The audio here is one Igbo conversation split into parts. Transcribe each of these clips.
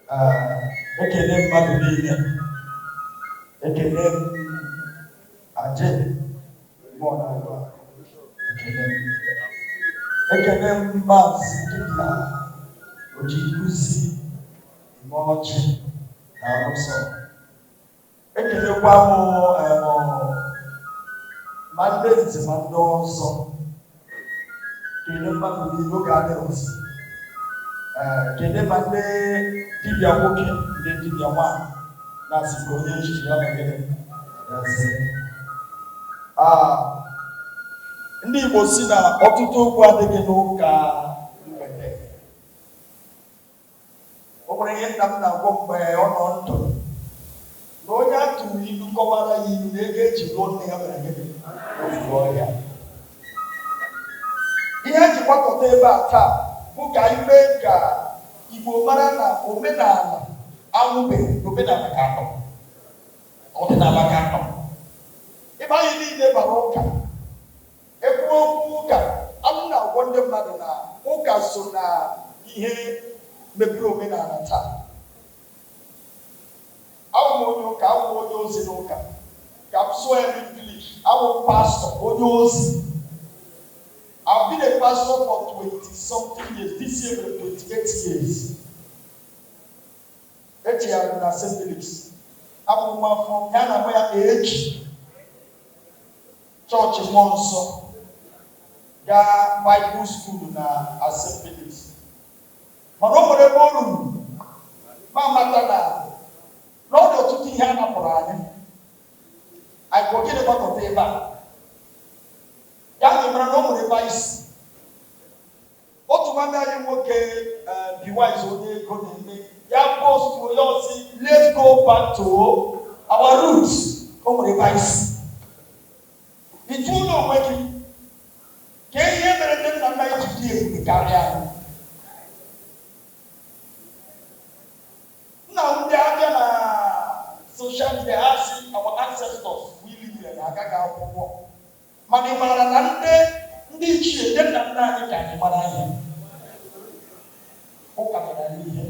ekele mmadụ niile, ekele aje mmụọ n'ụwa, ekele mmazi dịka oji nkuzi ime ọchị na arụsọ, ekelekwa ma ndị ntị ma ndị ọzọ, kele mmadụ niile oge adịrọzi, kele ma ndị dibịa nwoke, ndị dibịa nwanyị na-asị ka onye echichi ya megide ndị Igbo si na ọtụtụ okwu adịghị n'ụka mgbede. O nwere ihe nna m na-agwọ mgbe ọ nọ ndụ, na onye a tụrụ ilu kọwara ya ilu na ego eji lụọ nne ya mere gịnị ofufe ọhịa. Ihe eji gbakọta ebe a taa bụ ka ime ka Igbo mara na omenala anwụbeghị, omenala ka atọ, ọdịnala ka atọ. Ebe anyị niile bara ụka, ekwu okwu ụka, anụ na-agwọ ndị mmadụ na ụka so na ihe mebiri omenala taa. Awụ m onye ụka, awụ m onye ozi n'ụka, ka m sụọ ya n'English, awụ m pastọ onye ozi. I've been a pastor for 20-something years. This year will be 28 years. Echi ya na St. Felix. Abụ m afọ ya na ya eji chọọchị mmụọ nsọ gaa Bible school na St. Felix. Mana o nwere ebe o ruru ma amata na n'ọdụ ọtụtụ ihe a napụrụ anyị. Anyị bụ gịnị gbakọta ebe a? Ya mara na o nwere ebe anyị si. Otu nwanne anyị nwoke Biwise onye ego na-eme ya post onye ozi, let's go back to our roots. O nwere ebe anyị si. Ịtụ ụlọ onwe gị ka ihe mere ndị nna nna anyị ji dị ebube karịa anyị. Nna ndị abịa na social media ha si our ancestors wili mere na agaghị akwụkwọ. Mana ị maara na ndị ichie ndị nna nna anyị ka anyị mara ihe. Ụka mere anyị ihe.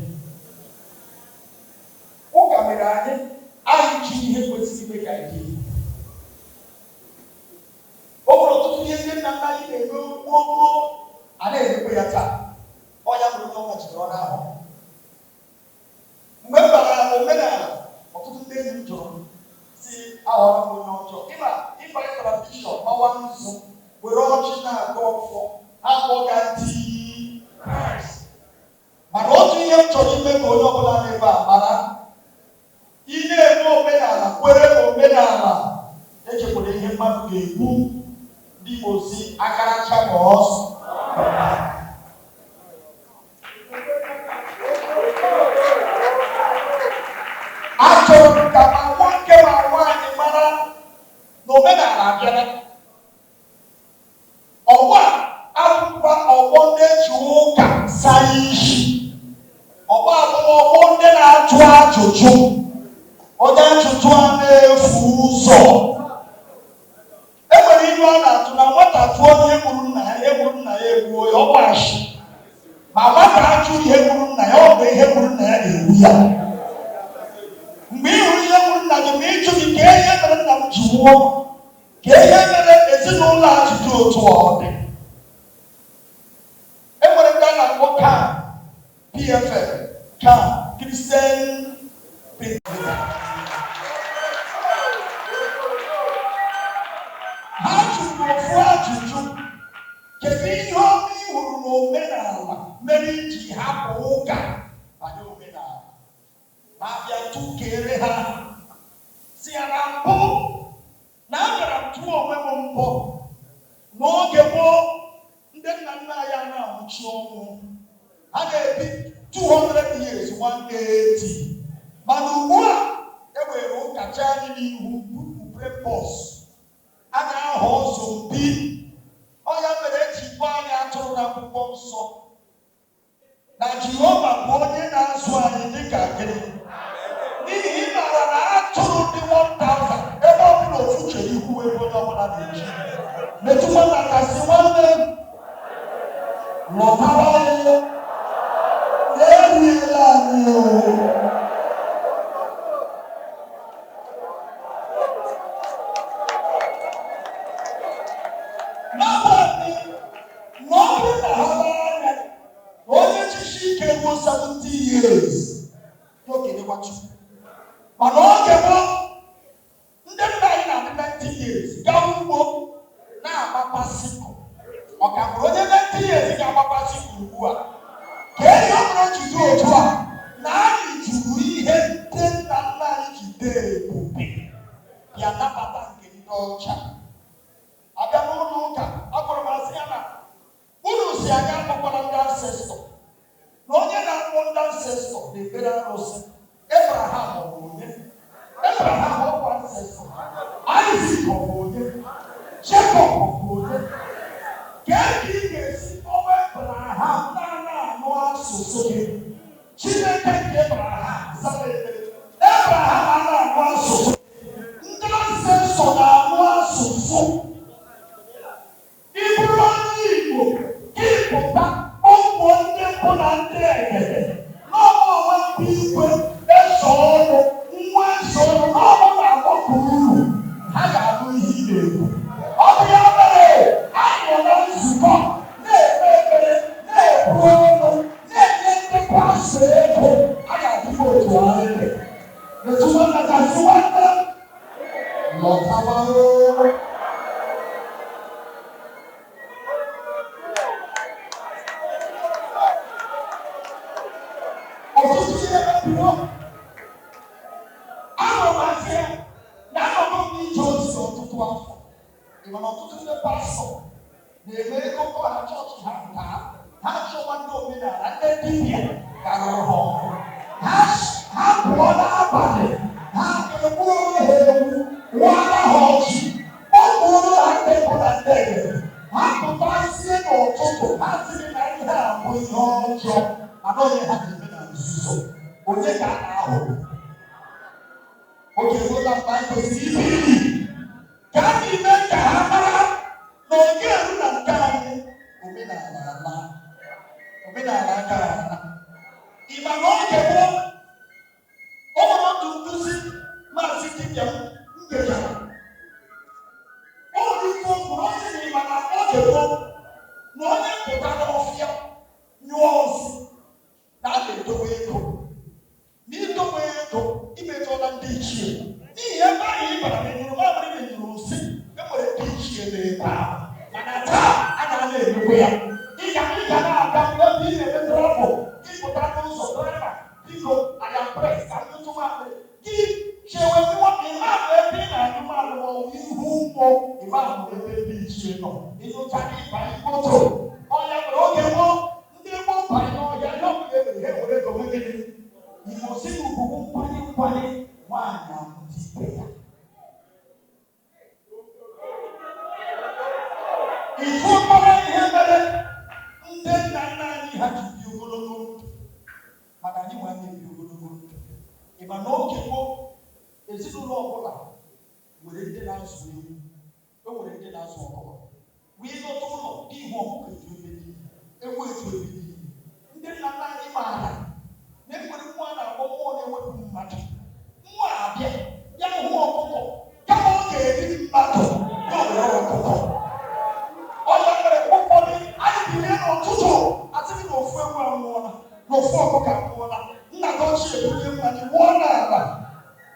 Ụka mere anyị ji ihe kwesịrị ime ka anyị dị. O nwere ọtụtụ ihe ndị nna nna anyị na-eme gboo a na-emekwa ya taa. Ọ ya bụrụ na ọ machiri ọ n'ahụ. Mgbe m bara omenala, ọtụtụ ndị enyi m jụrụ si ahọrọ m onye ọjọọ. Ịkpara tradishọn ọnwa nzu were ọchị na-aga ọfọ akpọga ndị Kraịst. Mana otu ihe m chọrọ ime ka onye ọbụla n'ebe a mara, ị na-eme omenala, kwere omenala, echekwara ihe mmadụ ga-egbu ndị Igbo si akaracha ma ọsọ. Achọrọ m ka ma nwoke ma nwaanyị mara na omenala abịara. Ọgbọ a abụkwa ọgbọ ndị ji ụka saa isi. Ọgbọ abụghị ọgbọ ndị na-ajụ ajụjụ. Onye ajụjụ a na-efu ụzọ. E nwere ilu a na-atụ na nwata tụọ ihe gburu nna ya, ihe gburu nna ya egbuo ya, ọ gbashi. Ma nwata ajụ ihe gburu nna ya, ọ bụ ihe gburu nna ya na-egbu ya. Mgbe ị hụrụ ihe gburu nna gị, ma ịjụ gị ka ihe mere nna m ji nwụọ, ka ihe mere ezinụlọ a ji dị otu ọ dị. E nwere ndị a na-akpọ PFL, Christian Principle. Ha jụrụ ofu ajụjụ, kedu ihe ọma ị hụrụ n'omenala mere iji hapụ ụka banye omenala? Ma bịa tụkere ha si ya na mbụ na agara m tụọ onwe m mbụ n'oge gboo ndị nna nna ya na-amụchi ọnwụ, ha ga-ebi 200 years 180. Mana ugbu a enwere ụkacha anyị n'ihu bupupre bọs a na-ahọ ụzọ mbi. Ọ ya mere eji gwa anyị atụrụ n'akwụkwọ nsọ na Jehova bụ onye na-azụ anyị dịka gịnị. N'ihi ị maara na atụrụ dị 1000 ebe ọ bụla ofu chere ihu ebe onye ọbụla na-eji. Metụkwa na kasị nwanne m lọtara anyị na-eriela anyị. years. Okay, they watch you. But okay, ndị nna anyị na 90 years ga-ugbo na-agbapasị ọ ka bụrụ onye 90 years ga-agbapasị ugbu a ka ihe ọ bụrụ jide otu a na anyị jụrụ ihe ndị nna nna anyị jide ebube ya nabata nke ndị ọcha abịa n'ụlọ ụka akpọrọ m asị ya na unu si anya akpọkwara ndị ancestor na onye na-akpọ ndị ancestor na-ekpere arụsị Abraham ọ bụ onye Abraham ọ bụ ancestor Isaac ọ bụ onye Jacob ọ bụ onye ka ị ga-esi kpọwa Abraham na-anụ asụsụ gị Chineke nke Abraham zara ekpere Abraham a na-anụ asụsụ ndị ancestor na-anụ asụsụ ịbụrụ onye Igbo gị pụta ụmụ ndị mbụ na ndị egede n'ọnwa ndị igwe eso ọnụ nwa eso ọnụ n'ọnụ na-agbakọ uru ha ga-abụ ihe ị na-ekwu ọ bụ ya mere anyị nọ na nzukọ na-ekpe ekpere na-ekwu ọnụ na-enye ndị pastọ ego a ga-adịghị otu anyị etu nwanna gasị nwanne lọtawarụ ọtụtụ ndị pastọ na-eme ego ha chọọchị ha pụta ha chọwa ndị omenala ndị dibịa garụrụ ha ha pụọ n'abalị ha egbuo ha ewu nwara ha ọchị ọkpụrụ ha ndị bụ na ndị egede ha pụtasie n'ụtụtụ ha siri na ihe a bụ ihe ọjọọ mana onye ha ga-eme na nzuzo onye ka a na-ahụ oge ụlọ mgbe anyị kwesịrị ibiri ka a na-eme ka ha mara na oge eru na nke anyị omenala aka ala ịma na oge bụ ọ nwere otu nkuzi maazị dibịa ngejara ọ nwere ife okwu na ọsị na ịma na oge bụ na onye pụta n'ọfịa nyụọ ozi na a na-edowe ego n'idowe ego imetụla ndị ichie n'ihi ebe anyị ịbara menyụrụ mamịrị menyụrụ nsị enwere ndị ichie na-ebe ahụ mana taa a na-emekwe ya ịga na-aga ebe ị na-emetụrụ ọbụ ịpụta n'ụzọ draiva biko aya pres ka ntụtụ mamịrị gị chewe nwa ịmabụ ebe ị na-anyụ mamịrị ma ọ bụ ihu ụgbọ ịmabụ ebe ndị ichie nọ ịnụcha gị ịbanye moto ọnya nwere oge gboo ndị gboo banye n'ọhịa ihe ọbụla emere ha ewere ego megide Igbo si n'ugwu nkwanye nwaanyị amụta ibe ya ifu mkpọrọ ihe mere ndị nna nna anyị ha ji bi ogologo ndụ maka anyị nwa na-ebi ogologo ndụ ịma na oge gboo ezinụlọ ọbụla nwere ndị na-azụ ewu enwere ndị na-azụ ọkụkọ wee nọta ụlọ n'ihu ọkụkọ eju ebe niile ewu eju ebe niile ndị nna nna anyị maara na-enwere nwa na-akpọ mmụọ na-ewepụ mmadụ nwa abịa ya hụ ọkụkọ kama ọ ga-eri mmadụ ya were ọkụkọ ọya mere ụfọdụ anyị bilie n'ụtụtụ asịrị na ofu ewu anwụọla na ofu ọkụkọ anwụọla nna gị ochie ebunye mmadụ wụọ n'ala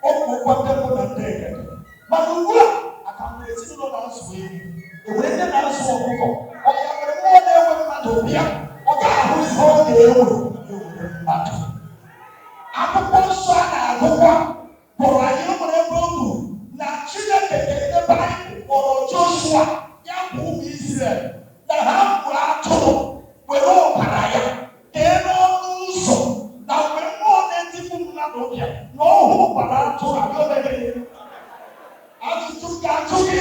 ọkụ ụgwọ ndị mbụ na ndị egede mana ugbu a aka mgbe ezinụlọ na-azụ ewu ewere ndị na-azụ ọkụkọ ọya mere mmụọ na-ewe mmadụ bịa ọ ga-ahụ ihe ọ ga-ewe ewere mmadụ akwụkwọ nsọ a na-agụkwa kpọrọ anyị nwere ebe unu na Chineke ga-ede Baịbụl kpọrọ Joshua ya bụ ụmụ Izrel na ha bụ atụrụ were ọbara ya kee n'ọnụ ụzọ na mgbe mmụọ na-etipụ mmadụ bịa na ọhụ ọbara atụrụ abịa ajụjụ ga-ajụ gị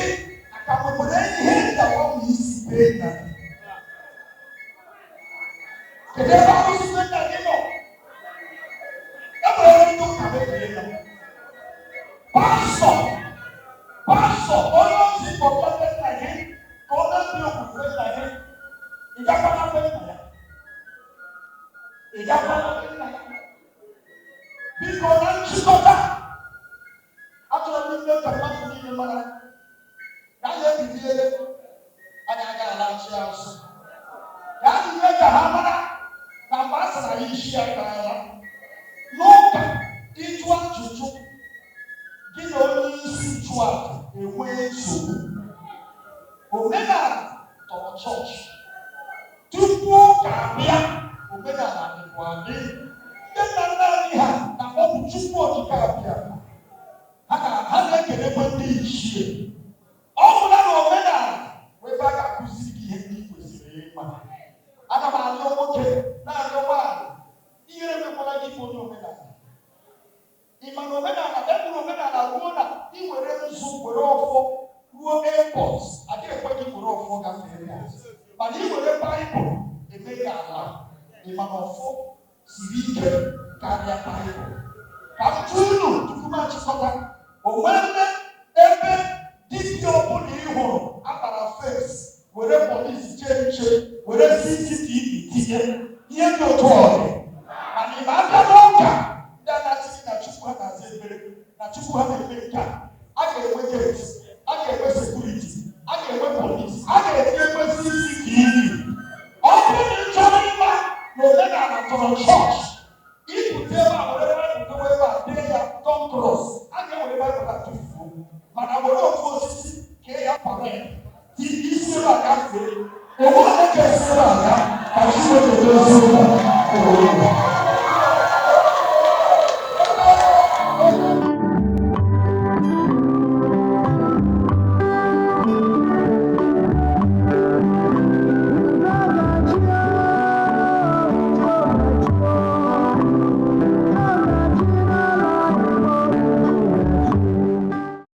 aka nwere ihe njawa ụmụ isi bee na kedu ebe arụsị nna gị nọ Pastor, onye ozi kọmplete nna gị ka ọ na-ebi okwukwe nna gị ịgakwana be nna ya biko na nchịkọta achọrọ m ime ka mmadụ niile mara na anyị ebidiele anyị agaghị alaghachi azụ ka anyị mee ka ha mara na mgbe a sị na ya isi ya gara ya ga-enwe nsogbu. Omenala tọrọ chọọchị. Tupu ụka abịa, omenala dịkwa adị. Ndị nna nna anyị ha na ọ bụ Chukwu Okike abịa. Ha na-ekelekwa ndị ichie. Ọ bụla na omenala wee ebe a ga-akụziri gị ihe ndị kwesịrị ịma. Ana m arịọ nwoke na-arịọ nwaanyị ihere mekwara gị bụ onye omenala. Ị ma na omenala eburu omenala ruo na ị were nzu were ọfọ ruo airport, adịghị ekwe gị were ọfọ gafee airport. Mana ị were Baịbụl eme gị ala. Ị ma na ọfọ siri ike karịa Baịbụl. Ka m jụọ unu tupu m achịkọta, o nwere ebe dibịa ọbụla ị hụrụ akpara fes were polisi chee nche were CCTV tinye ihe dị otu ọdị. Mana ị na-abịa n'ụka ndị a na-asị na Chukwu ha na-aza ekpere na Chukwu ha na-eme nke a ga-enwe gate, a ga-enwe sekuriti, a ga-enwe polisi, a ga-etinye CCTV. Ọ bụrụ na ị chọrọ ịma na omenala tọrọ chọọchị, ibute ebe a were Baịbụl ebe a dee ya Tom Cross, a ga-ewere Baịbụl atụfuo. Mana were ofu osisi kee ya kpara ya isi ebe a gafee, enwe onye ga-esi ebe a ga ka Chineke dozie ụlọ.